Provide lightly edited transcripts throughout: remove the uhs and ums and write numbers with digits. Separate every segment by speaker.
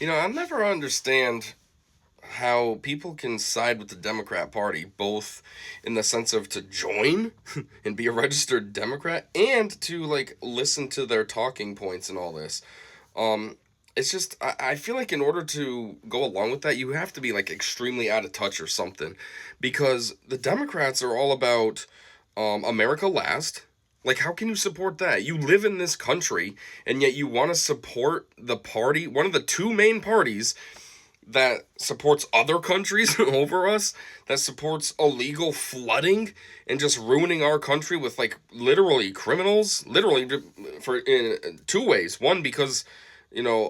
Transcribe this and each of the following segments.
Speaker 1: I'll never understand how people can side with the Democrat Party, both in the sense of to join and be a registered Democrat and to like listen to their talking points and all this. Um, it's just I feel like in order to go along with that, you have to be like extremely out of touch or something, because the Democrats are all about America last. Like, how can you support that? You live in this country, and yet you want to support the party, one of the two main parties that supports other countries over us, that supports illegal flooding and just ruining our country with like literally criminals, literally for in two ways. One, because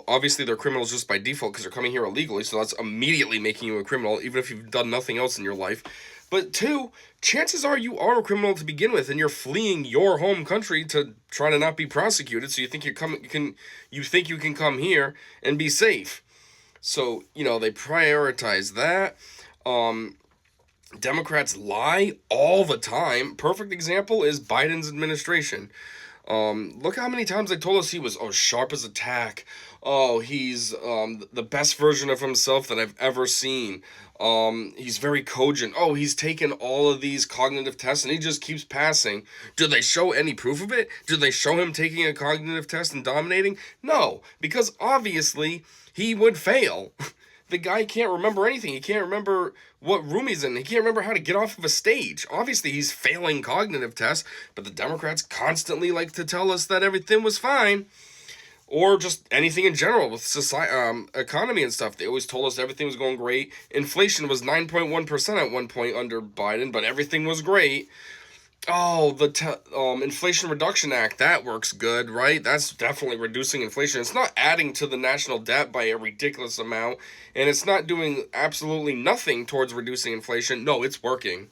Speaker 1: obviously they're criminals just by default because they're coming here illegally, so that's immediately making you a criminal, even if you've done nothing else in your life. But two, chances are you are a criminal to begin with, and you're fleeing your home country to try to not be prosecuted. So you think you can come here and be safe. So, they prioritize that. Um, Democrats lie all the time. Perfect example is Biden's administration. Look how many times they told us he was, sharp as a tack. Oh, he's the best version of himself that I've ever seen. He's very cogent. Oh, he's taken all of these cognitive tests and he just keeps passing. Do they show any proof of it? Do they show him taking a cognitive test and dominating? No, because obviously he would fail. The guy can't remember anything. He can't remember what room he's in. He can't remember how to get off of a stage. Obviously, he's failing cognitive tests, but the Democrats constantly like to tell us that everything was fine. Or just anything in general with society, economy and stuff. They always told us everything was going great. Inflation was 9.1% at one point under Biden, but everything was great. Oh, the Inflation Reduction Act, that works good, right? That's definitely reducing inflation. It's not adding to the national debt by a ridiculous amount, and it's not doing absolutely nothing towards reducing inflation. No, it's working.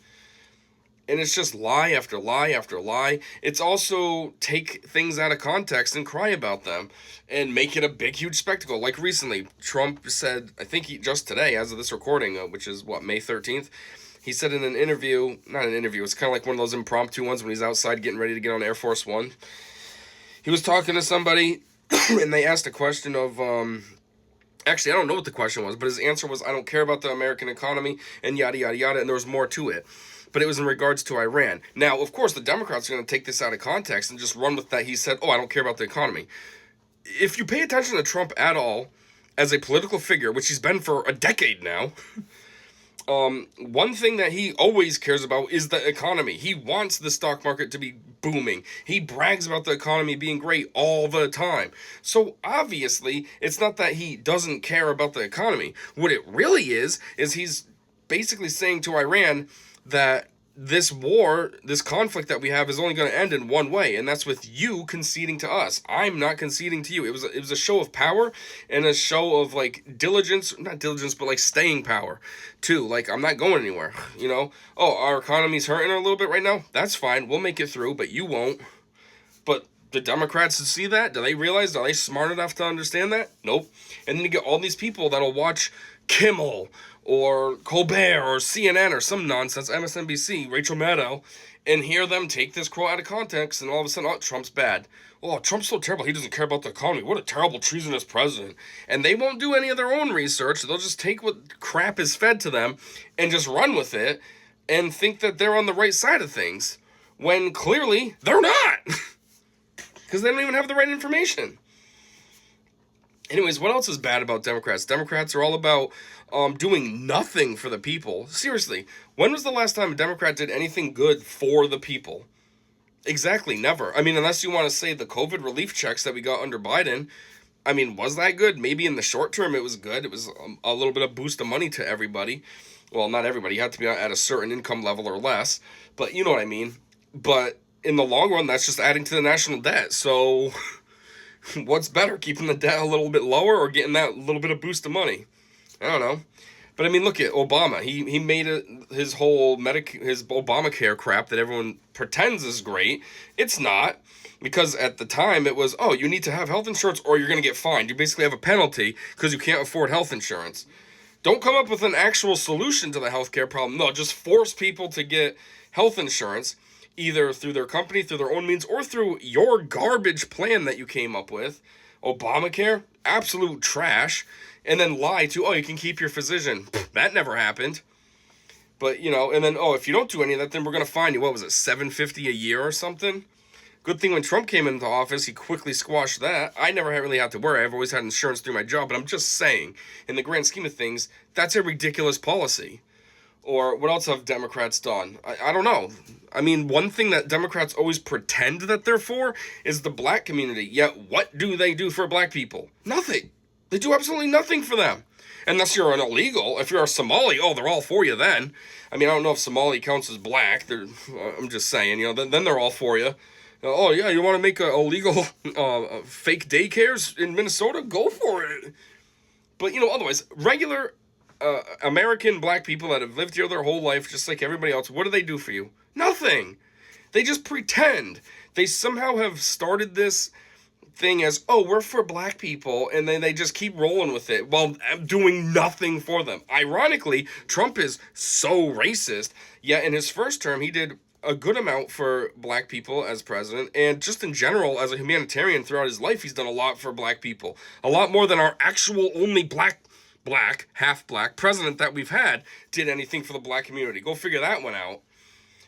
Speaker 1: And it's just lie after lie after lie. It's also take things out of context and cry about them and make it a big, huge spectacle. Like recently, Trump said, I think just today, as of this recording, which is what, May 13th, he said in an interview, not an interview, it's kind of like one of those impromptu ones when he's outside getting ready to get on Air Force One. He was talking to somebody and they asked a question of, actually, I don't know what the question was, but his answer was, I don't care about the American economy and yada, yada, yada, and there was more to it. But it was in regards to Iran. Now, of course, the Democrats are going to take this out of context and just run with that. He said, I don't care about the economy. If you pay attention to Trump at all as a political figure, which he's been for a decade now, one thing that he always cares about is the economy. He wants the stock market to be booming. He brags about the economy being great all the time. So obviously, it's not that he doesn't care about the economy. What it really is he's basically saying to Iran that this war, this conflict that we have is only going to end in one way, and that's with you conceding to us. I'm not conceding to you. It was a show of power and a show of like diligence, not diligence, but like staying power too. Like, I'm not going anywhere, Oh, our economy's hurting a little bit right now. That's fine. We'll make it through, but you won't. But the Democrats see that? Do they realize? Are they smart enough to understand that? Nope. And then you get all these people that'll watch Kimmel or Colbert or CNN or some nonsense, MSNBC, Rachel Maddow, and hear them take this quote out of context, and all of a sudden, Trump's bad. Oh, Trump's so terrible. He doesn't care about the economy. What a terrible, treasonous president. And they won't do any of their own research. They'll just take what crap is fed to them and just run with it and think that they're on the right side of things when clearly they're not. Because they don't even have the right information. Anyways, what else is bad about Democrats? Democrats are all about doing nothing for the people. Seriously, when was the last time a Democrat did anything good for the people? Exactly, never. I mean, unless you want to say the COVID relief checks that we got under Biden. I mean, was that good? Maybe in the short term it was good. It was a little bit of boost of money to everybody. Well, not everybody. You have to be at a certain income level or less. But you know what I mean. But in the long run, that's just adding to the national debt. So what's better, keeping the debt a little bit lower or getting that little bit of boost of money? I don't know. But I mean, look at Obama. He made his whole his Obamacare crap that everyone pretends is great. It's not, because at the time it was, you need to have health insurance or you're going to get fined. You basically have a penalty because you can't afford health insurance. Don't come up with an actual solution to the healthcare problem. No, just force people to get health insurance, either through their company, through their own means, or through your garbage plan that you came up with. Obamacare, absolute trash. and then lie to, oh, you can keep your physician. That never happened. But, you know, and then, oh, if you don't do any of that, then we're going to fine you. What was it, $750 a year or something? Good thing when Trump came into office, he quickly squashed that. I never really had to worry. I've always had insurance through my job, but I'm just saying, in the grand scheme of things, that's a ridiculous policy. Or what else have Democrats done? I don't know. I mean, one thing that Democrats always pretend that they're for is the black community. Yet, what do they do for black people? Nothing. They do absolutely nothing for them. Unless you're an illegal. If you're a Somali, oh, they're all for you then. I mean, I don't know if Somali counts as black. I'm just saying, you know, then they're all for you. Oh, yeah, you want to make illegal fake daycares in Minnesota? Go for it. But, you know, otherwise, regular American black people that have lived here their whole life, just like everybody else, what do they do for you? Nothing. They just pretend. They somehow have started this thing as, oh, we're for black people, and then they just keep rolling with it while doing nothing for them. Ironically, Trump is so racist, yet in his first term, he did a good amount for black people as president, and just in general, as a humanitarian throughout his life, he's done a lot for black people. A lot more than our actual only half black president that we've had did anything for the black community. Go figure that one out.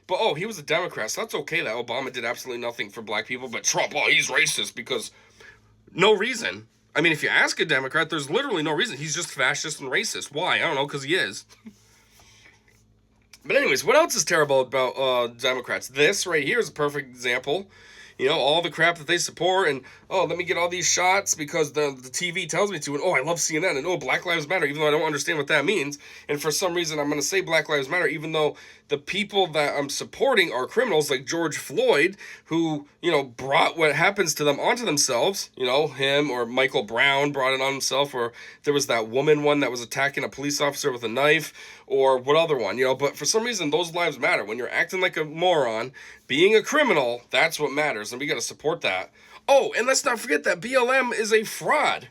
Speaker 1: But, oh, he was a Democrat, so that's okay that Obama did absolutely nothing for black people, but Trump, oh, he's racist because no reason. I mean, if you ask a Democrat, there's literally no reason. He's just fascist and racist. Why? I don't know, because he is. But anyways, what else is terrible about Democrats? This right here is a perfect example. You know, all the crap that they support, and, oh, let me get all these shots because the TV tells me to, and, oh, I love CNN, and, oh, Black Lives Matter, even though I don't understand what that means. And for some reason, I'm going to say Black Lives Matter, even though the people that I'm supporting are criminals, like George Floyd, who, you know, brought what happens to them onto themselves. You know, him or Michael Brown brought it on himself, or there was that woman one that was attacking a police officer with a knife, or what other one, you know. But for some reason, those lives matter. When you're acting like a moron, being a criminal, that's what matters, and we got to support that. Oh, and let's not forget that BLM is a fraud.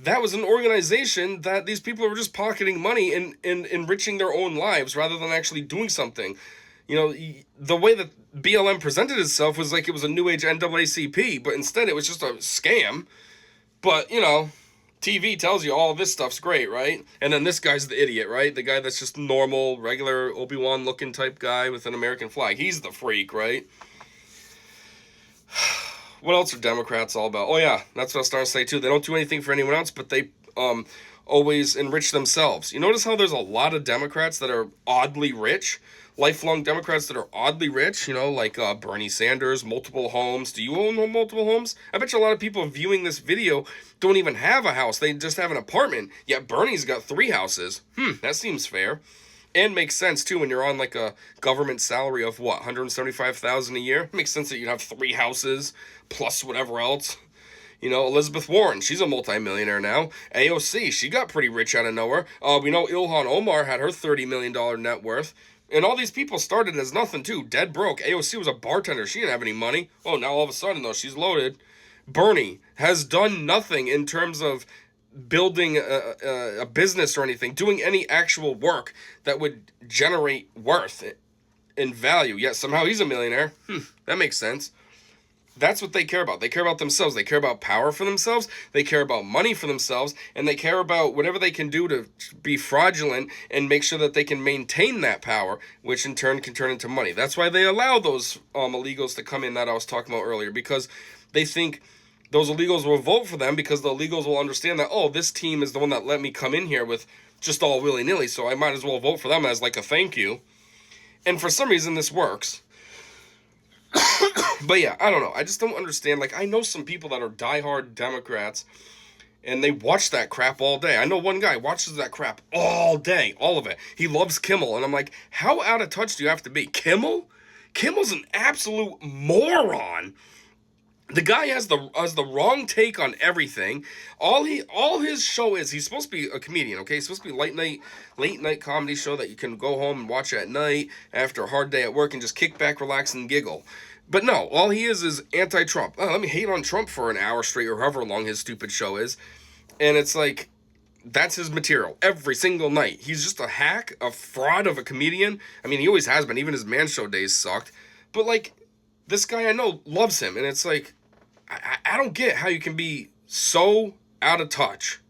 Speaker 1: That was an organization that these people were just pocketing money and enriching their own lives rather than actually doing something. You know, the way that BLM presented itself was like it was a new age NAACP, but instead it was just a scam. But, you know, TV tells you all this stuff's great, right? And then this guy's the idiot, right? The guy that's just normal, regular Obi-Wan looking type guy with an American flag. He's the freak, right? What else are Democrats all about? Oh, yeah, that's what I was starting to say, too. They don't do anything for anyone else, but they always enrich themselves. You notice how there's a lot of Democrats that are oddly rich? Lifelong Democrats that are oddly rich, you know, like Bernie Sanders, multiple homes. Do you own multiple homes? I bet you a lot of people viewing this video don't even have a house. They just have an apartment. Yet Bernie's got 3 houses. That seems fair. And makes sense, too, when you're on, like, a government salary of, what, $175,000 a year? It makes sense that you'd have 3 houses, plus whatever else. You know, Elizabeth Warren, she's a multimillionaire now. AOC, she got pretty rich out of nowhere. We know Ilhan Omar had her $30 million net worth. And all these people started as nothing, too. Dead broke. AOC was a bartender. She didn't have any money. Oh, now all of a sudden, though, she's loaded. Bernie has done nothing in terms of building a business or anything, doing any actual work that would generate worth and value. Yet somehow he's a millionaire. That makes sense. That's what they care about. They care about themselves. They care about power for themselves. They care about money for themselves. And they care about whatever they can do to be fraudulent and make sure that they can maintain that power, which in turn can turn into money. That's why they allow those illegals to come in that I was talking about earlier, because they think those illegals will vote for them because the illegals will understand that, oh, this team is the one that let me come in here with just all willy-nilly, so I might as well vote for them as like a thank you. And for some reason, this works. But yeah, I don't know. I just don't understand. Like, I know some people that are diehard Democrats, and they watch that crap all day. I know one guy watches that crap all day, all of it. He loves Kimmel, and I'm like, how out of touch do you have to be? Kimmel? Kimmel's an absolute moron. The guy has the wrong take on everything. All his show is, he's supposed to be a comedian, okay? He's supposed to be a late night comedy show that you can go home and watch at night after a hard day at work and just kick back, relax, and giggle. But no, all he is anti-Trump. Oh, let me hate on Trump for an hour straight or however long his stupid show is. And it's like, that's his material every single night. He's just a hack, a fraud of a comedian. I mean, he always has been. Even his man show days sucked. But like, this guy I know loves him. And it's like, I don't get how you can be so out of touch